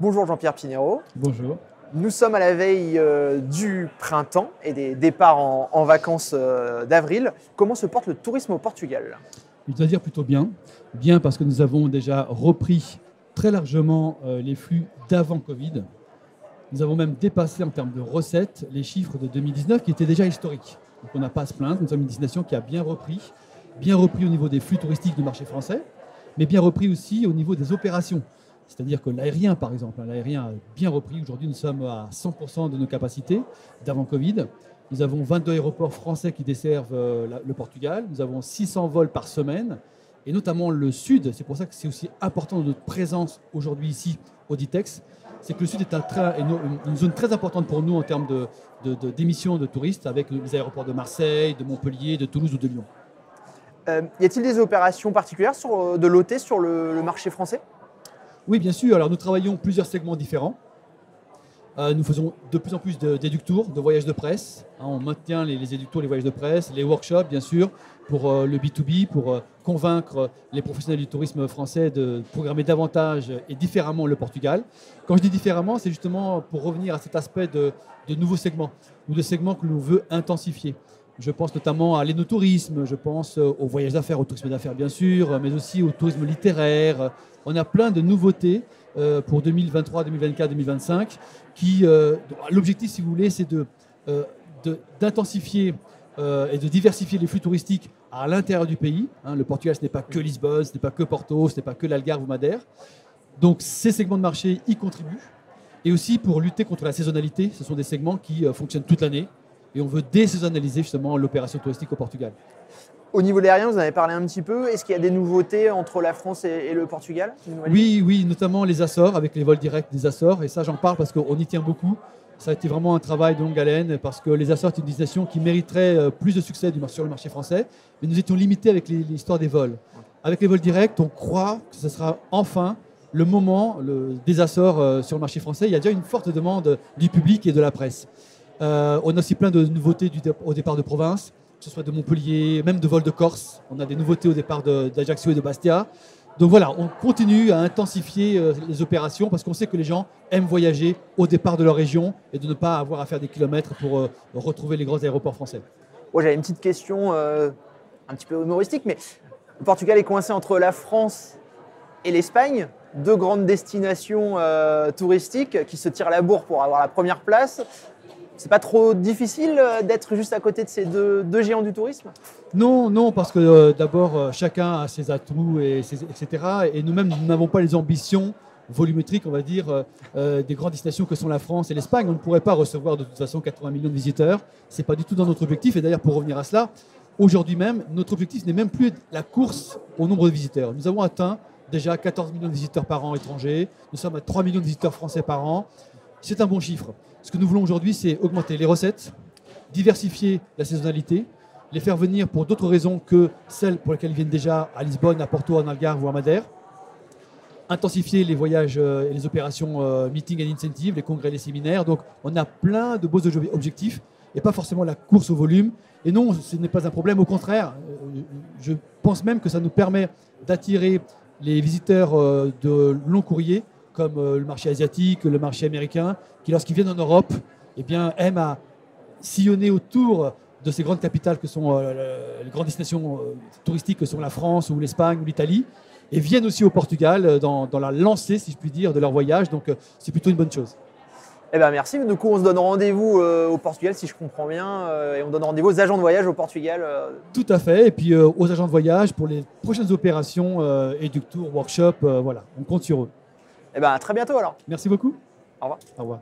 Bonjour Jean-Pierre Pinero. Bonjour. Nous sommes à la veille du printemps et des départs en vacances d'avril. Comment se porte le tourisme au Portugal? Je dois dire plutôt bien. Bien parce que nous avons déjà repris très largement les flux d'avant Covid. Nous avons même dépassé en termes de recettes les chiffres de 2019 qui étaient déjà historiques. Donc on n'a pas à se plaindre. Nous sommes une destination qui a bien repris au niveau des flux touristiques du marché français, mais bien repris aussi au niveau des opérations. C'est-à-dire que l'aérien, par exemple, l'aérien a bien repris. Aujourd'hui, nous sommes à 100% de nos capacités d'avant Covid. Nous avons 22 aéroports français qui desservent le Portugal. Nous avons 600 vols par semaine, et notamment le Sud. C'est pour ça que c'est aussi important notre présence aujourd'hui ici au Ditex. C'est que le Sud est une zone très importante pour nous en termes d'émissions de touristes, avec les aéroports de Marseille, de Montpellier, de Toulouse ou de Lyon. Y a-t-il des opérations particulières de l'OT sur le marché français? Oui, bien sûr. Alors, nous travaillons plusieurs segments différents. Nous faisons de plus en plus d'éductours, de voyages de presse. On maintient les éductours, les voyages de presse, les workshops, bien sûr, pour le B2B, pour convaincre les professionnels du tourisme français de programmer davantage et différemment le Portugal. Quand je dis différemment, c'est justement pour revenir à cet aspect de nouveaux segments, ou de segments que l'on veut intensifier. Je pense notamment à l'énotourisme, je pense au voyage d'affaires, au tourisme d'affaires bien sûr, mais aussi au tourisme littéraire. On a plein de nouveautés pour 2023, 2024, 2025 qui, l'objectif, si vous voulez, c'est d'intensifier et de diversifier les flux touristiques à l'intérieur du pays. Le Portugal, ce n'est pas que Lisbonne, ce n'est pas que Porto, ce n'est pas que l'Algarve ou Madère. Donc ces segments de marché y contribuent. Et aussi pour lutter contre la saisonnalité, ce sont des segments qui fonctionnent toute l'année. Et on veut désaisonnaliser justement l'opération touristique au Portugal. Au niveau de l'aérien, vous en avez parlé un petit peu. Est-ce qu'il y a des nouveautés entre la France et le Portugal? Oui, notamment les Açores, avec les vols directs des Açores. Et ça, j'en parle parce qu'on y tient beaucoup. Ça a été vraiment un travail de longue haleine parce que les Açores est une destination qui mériterait plus de succès sur le marché français. Mais nous étions limités avec l'histoire des vols. Avec les vols directs, on croit que ce sera enfin le moment des Açores sur le marché français. Il y a déjà une forte demande du public et de la presse. On a aussi plein de nouveautés au départ de province, que ce soit de Montpellier, même de vols de Corse. On a des nouveautés au départ d'Ajaccio et de Bastia. Donc voilà, on continue à intensifier les opérations parce qu'on sait que les gens aiment voyager au départ de leur région et de ne pas avoir à faire des kilomètres pour retrouver les grands aéroports français. Ouais, j'avais une petite question un petit peu humoristique, mais le Portugal est coincé entre la France et l'Espagne, deux grandes destinations touristiques qui se tirent la bourre pour avoir la première place. C'est pas trop difficile d'être juste à côté de ces deux géants du tourisme? Non, parce que d'abord, chacun a ses atouts, etc. Et nous-mêmes, nous n'avons pas les ambitions volumétriques, on va dire, des grandes destinations que sont la France et l'Espagne. On ne pourrait pas recevoir de toute façon 80 millions de visiteurs. Ce n'est pas du tout dans notre objectif. Et d'ailleurs, pour revenir à cela, aujourd'hui même, notre objectif n'est même plus la course au nombre de visiteurs. Nous avons atteint déjà 14 millions de visiteurs par an étrangers. Nous sommes à 3 millions de visiteurs français par an. C'est un bon chiffre. Ce que nous voulons aujourd'hui, c'est augmenter les recettes, diversifier la saisonnalité, les faire venir pour d'autres raisons que celles pour lesquelles ils viennent déjà à Lisbonne, à Porto, en Algarve ou à Madère, intensifier les voyages et les opérations meeting and incentive, les congrès, les séminaires. Donc on a plein de beaux objectifs et pas forcément la course au volume. Et non, ce n'est pas un problème, au contraire, je pense même que ça nous permet d'attirer les visiteurs de long courrier, comme le marché asiatique, le marché américain, qui lorsqu'ils viennent en Europe, eh bien, aiment à sillonner autour de ces grandes capitales que sont les grandes destinations touristiques que sont la France ou l'Espagne ou l'Italie, et viennent aussi au Portugal dans la lancée, si je puis dire, de leur voyage. Donc c'est plutôt une bonne chose. Eh ben merci. Du coup, on se donne rendez-vous au Portugal, si je comprends bien, et on donne rendez-vous aux agents de voyage au Portugal. Tout à fait. Et puis aux agents de voyage pour les prochaines opérations, éductours, workshops, voilà, on compte sur eux. Eh ben, à très bientôt alors. Merci beaucoup. Au revoir. Au revoir.